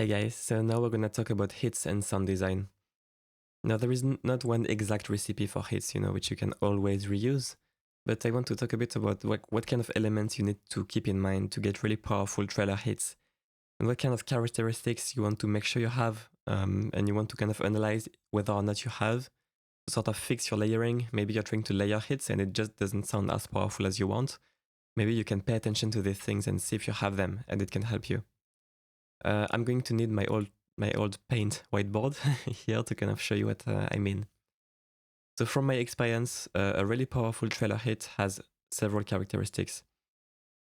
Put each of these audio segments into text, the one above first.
Hi guys, so now we're gonna talk about hits and sound design. Now there is not one exact recipe for hits, which you can always reuse, but I want to talk a bit about what kind of elements you need to keep in mind to get really powerful trailer hits, and what kind of characteristics you want to make sure you have, and you want to kind of analyze whether or not you have, to sort of fix your layering. Maybe you're trying to layer hits and it just doesn't sound as powerful as you want. Maybe you can pay attention to these things and see if you have them, and it can help you. I'm going to need my old paint whiteboard here to kind of show you what I mean. So from my experience, a really powerful trailer hit has several characteristics.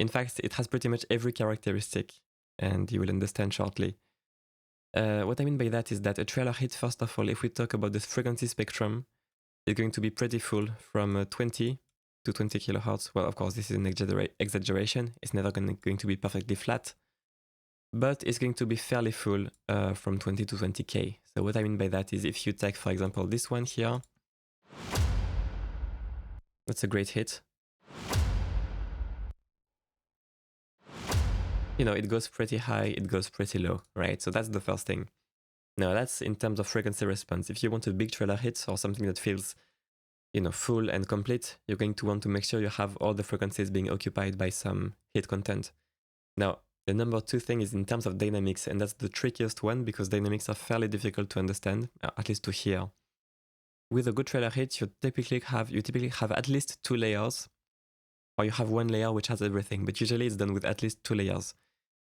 In fact, it has pretty much every characteristic, and you will understand shortly. What I mean by that is that a trailer hit, first of all, if we talk about the frequency spectrum, is going to be pretty full from 20 to 20 kilohertz. Well, of course, this is an exaggeration. It's never going to be perfectly flat, but it's going to be fairly full from 20 to 20k. So what I mean by that is if you take, for example, this one here, that's a great hit. It goes pretty high, it goes pretty low, right? So that's the first thing. Now that's in terms of frequency response. If you want a big trailer hit or something that feels, full and complete, you're going to want to make sure you have all the frequencies being occupied by some hit content. Now, the number two thing is in terms of dynamics, and that's the trickiest one because dynamics are fairly difficult to understand, at least to hear. With a good trailer hit, you typically have at least 2 layers, or you have one layer which has everything, but usually it's done with at least 2 layers.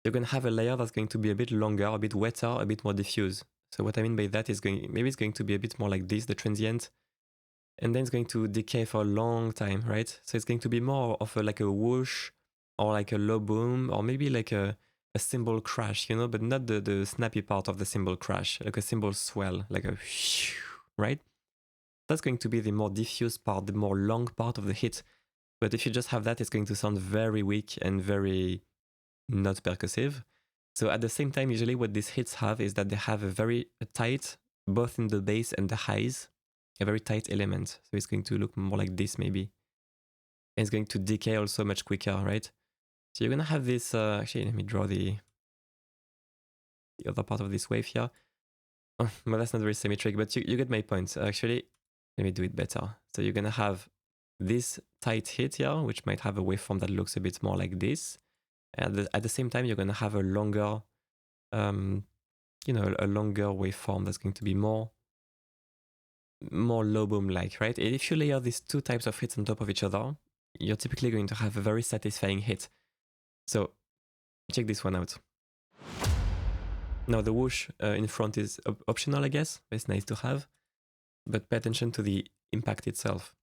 You're going to have a layer that's going to be a bit longer, a bit wetter, a bit more diffuse. So what I mean by that is maybe it's going to be a bit more like this, the transient, and then it's going to decay for a long time, right? So it's going to be more of like a whoosh, or like a low boom, or maybe like a cymbal crash, but not the snappy part of the cymbal crash, like a cymbal swell, like a right? That's going to be the more diffuse part, the more long part of the hit. But if you just have that, it's going to sound very weak and very not percussive. So at the same time, usually what these hits have is that they have a very tight, both in the bass and the highs, a very tight element. So it's going to look more like this maybe. And it's going to decay also much quicker, right? So you're going to have this, actually let me draw the other part of this wave here. Oh, well, that's not very symmetric, but you get my point. Actually, let me do it better. So you're going to have this tight hit here, which might have a waveform that looks a bit more like this. And at the same time, you're going to have a longer, a longer waveform that's going to be more low boom-like, right? And if you layer these two types of hits on top of each other, you're typically going to have a very satisfying hit. So check this one out. Now the whoosh in front is optional, I guess. It's nice to have, but pay attention to the impact itself.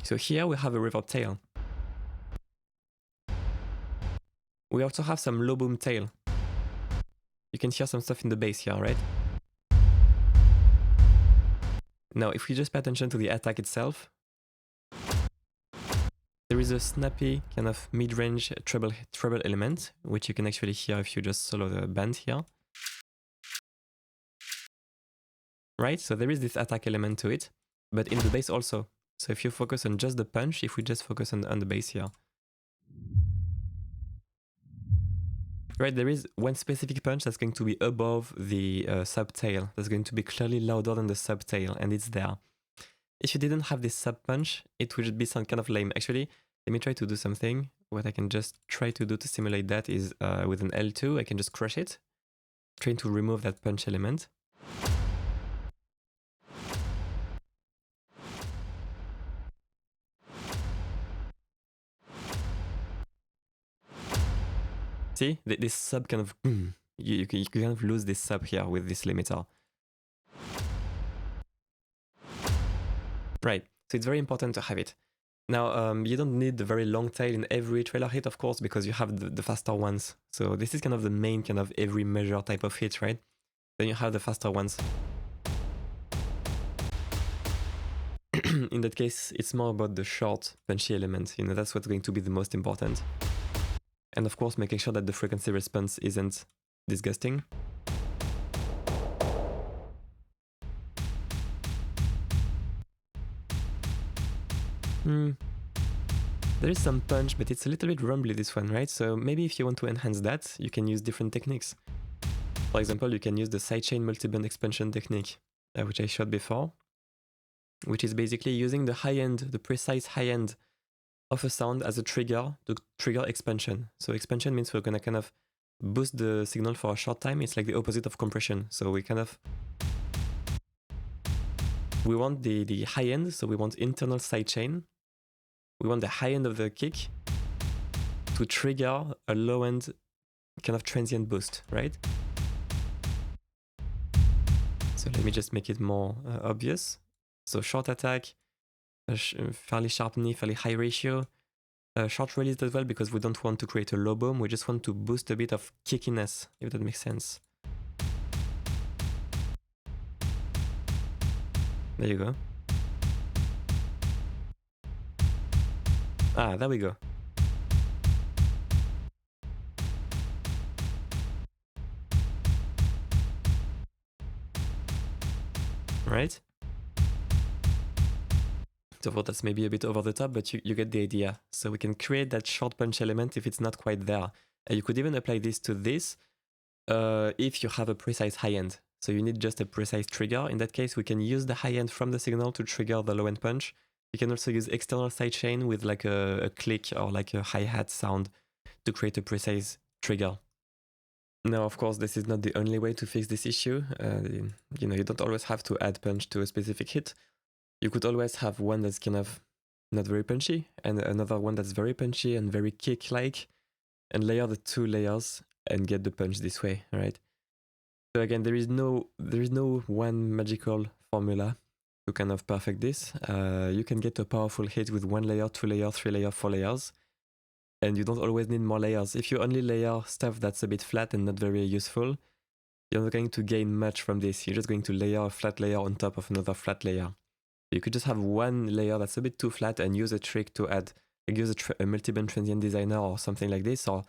So here we have a reverb tail. We also have some low boom tail. You can hear some stuff in the bass here, right? Now, if we just pay attention to the attack itself, there is a snappy kind of mid-range treble element, which you can actually hear if you just solo the band here. Right? So there is this attack element to it, but in the bass also. So if you focus on just the punch, if we just focus on the bass here. Right, there is one specific punch that's going to be above the subtail. That's going to be clearly louder than the subtail, and it's there. If you didn't have this sub punch, it would be some kind of lame. Actually, let me try to do something. What I can just try to do to simulate that is with an L2, I can just crush it, trying to remove that punch element. See, this sub kind of, you kind of lose this sub here with this limiter. Right, so it's very important to have it. Now, you don't need the very long tail in every trailer hit, of course, because you have the faster ones. So this is kind of the main kind of every measure type of hit, right? Then you have the faster ones. In that case, it's more about the short, punchy element. That's what's going to be the most important. And of course, making sure that the frequency response isn't disgusting. There is some punch, but it's a little bit rumbly, this one, right? So maybe if you want to enhance that, you can use different techniques. For example, you can use the sidechain multiband expansion technique, which I showed before, which is basically using the high end, the precise high end of a sound as a trigger to trigger expansion. So expansion means we're gonna kind of boost the signal for a short time. It's like the opposite of compression. So we want the high end, so we want internal sidechain. We want the high end of the kick to trigger a low end kind of transient boost, right? So let me just make it more obvious. So short attack, fairly sharp knee, fairly high ratio. Short release as well, because we don't want to create a low boom. We just want to boost a bit of kickiness, if that makes sense. There you go. Ah, there we go. Right? So that's maybe a bit over the top, but you get the idea. So we can create that short punch element if it's not quite there. You could even apply this to this if you have a precise high end. So you need just a precise trigger. In that case, we can use the high end from the signal to trigger the low end punch. You can also use external sidechain with like a click or like a hi-hat sound to create a precise trigger. Now, of course, this is not the only way to fix this issue. You know, you don't always have to add punch to a specific hit. You could always have one that's kind of not very punchy and another one that's very punchy and very kick-like, and layer the two layers and get the punch this way, right? So again, there is no one magical formula to kind of perfect this. You can get a powerful hit with 1 layer, 2 layer, 3 layer, 4 layers, and you don't always need more layers. If you only layer stuff that's a bit flat and not very useful, you're not going to gain much from this. You're just going to layer a flat layer on top of another flat layer. You could just have one layer that's a bit too flat and use a trick to add, like use a multiband transient designer or something like this, or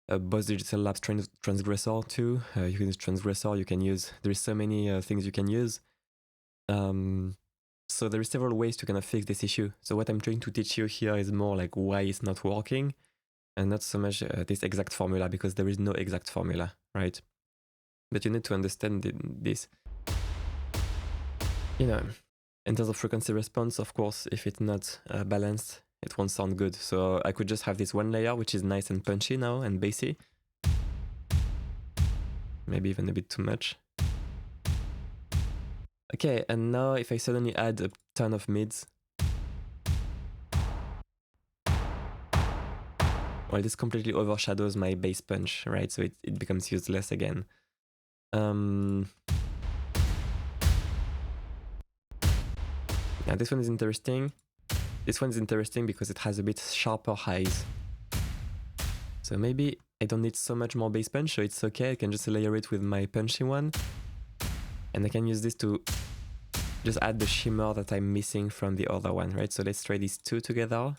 a Boss Digital Labs transgressor too. You can use transgressor, you can use, there's so many things you can use. So there are several ways to kind of fix this issue. So what I'm trying to teach you here is more like why it's not working and not so much this exact formula, because there is no exact formula, right? But you need to understand this. You know, in terms of frequency response, of course, if it's not balanced, it won't sound good. So I could just have this one layer, which is nice and punchy now and bassy. Maybe even a bit too much. Okay, and now if I suddenly add a ton of mids, well, this completely overshadows my bass punch, right? So it becomes useless again. Now this one is interesting. This one is interesting because it has a bit sharper highs. So maybe I don't need so much more bass punch, so it's okay. I can just layer it with my punchy one. And I can use this to just add the shimmer that I'm missing from the other one, right? So let's try these two together.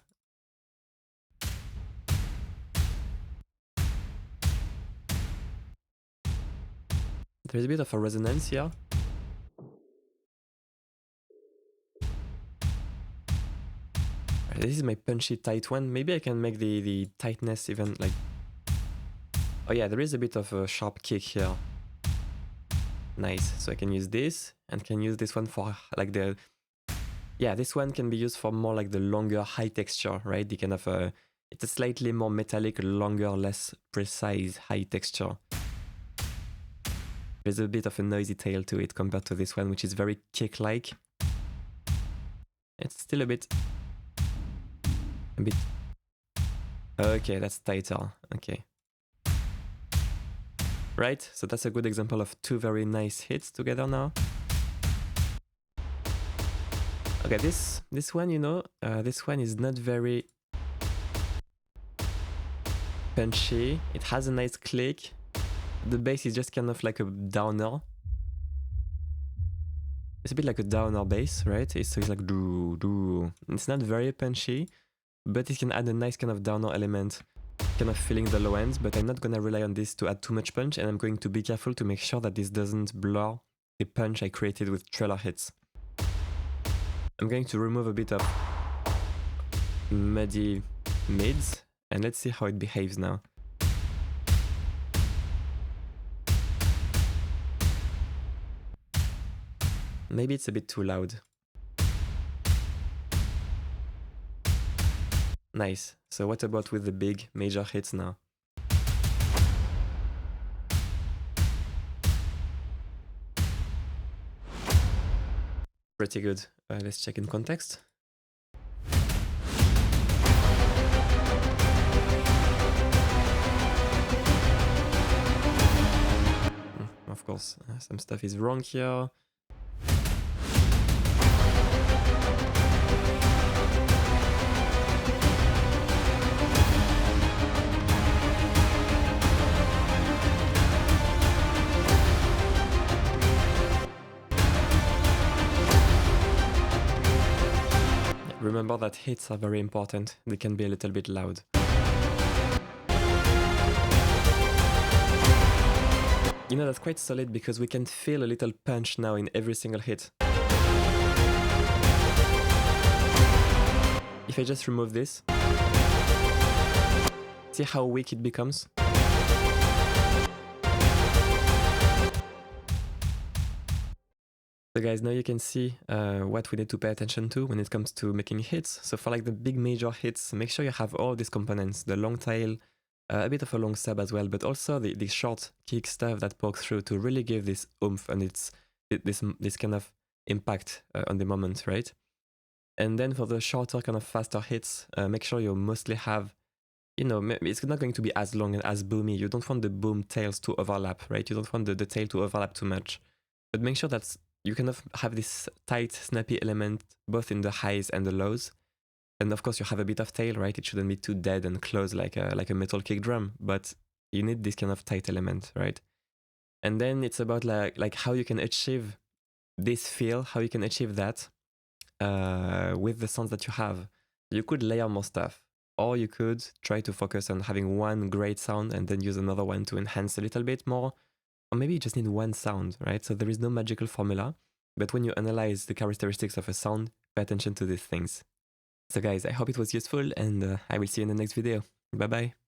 There's a bit of a resonance here. This is my punchy tight one. Maybe I can make the tightness even like... Oh yeah, there is a bit of a sharp kick here. Nice. So I can use this and can use this one for like the... Yeah, this one can be used for more like the longer high texture, right? The kind of it's a slightly more metallic, longer, less precise high texture. There's a bit of a noisy tail to it compared to this one, which is very kick-like. It's still a bit... Okay, that's tighter. Okay. Right, so that's a good example of two very nice hits together now. Okay, this one, you know, this one is not very punchy. It has a nice click. The bass is just kind of like a downer. It's a bit like a downer bass, right? It's like doo. It's not very punchy, but it can add a nice kind of downer element, kind of filling the low ends, but I'm not gonna rely on this to add too much punch, and I'm going to be careful to make sure that this doesn't blur the punch I created with trailer hits. I'm going to remove a bit of muddy mids, and let's see how it behaves now. Maybe it's a bit too loud. Nice. So what about with the big major hits now? Pretty good. Let's check in context. Of course, some stuff is wrong here. Remember that hits are very important. They can be a little bit loud. You know, that's quite solid because we can feel a little punch now in every single hit. If I just remove this, see how weak it becomes? So guys, now you can see what we need to pay attention to when it comes to making hits. So for like the big major hits, make sure you have all these components, the long tail, a bit of a long sub as well, but also the short kick stuff that pokes through to really give this oomph and this kind of impact on the moment, right? And then for the shorter kind of faster hits, make sure you mostly have, you know, it's not going to be as long and as boomy. You don't want the boom tails to overlap, right? You don't want the tail to overlap too much, but make sure that you kind of have this tight, snappy element both in the highs and the lows. And of course, you have a bit of tail, right? It shouldn't be too dead and close like a metal kick drum, but you need this kind of tight element, right? And then it's about like how you can achieve this feel, how you can achieve that with the sounds that you have. You could layer more stuff, or you could try to focus on having one great sound and then use another one to enhance a little bit more. Or maybe you just need one sound, right? So there is no magical formula, but when you analyze the characteristics of a sound, pay attention to these things. So guys, I hope it was useful, and I will see you in the next video. Bye bye.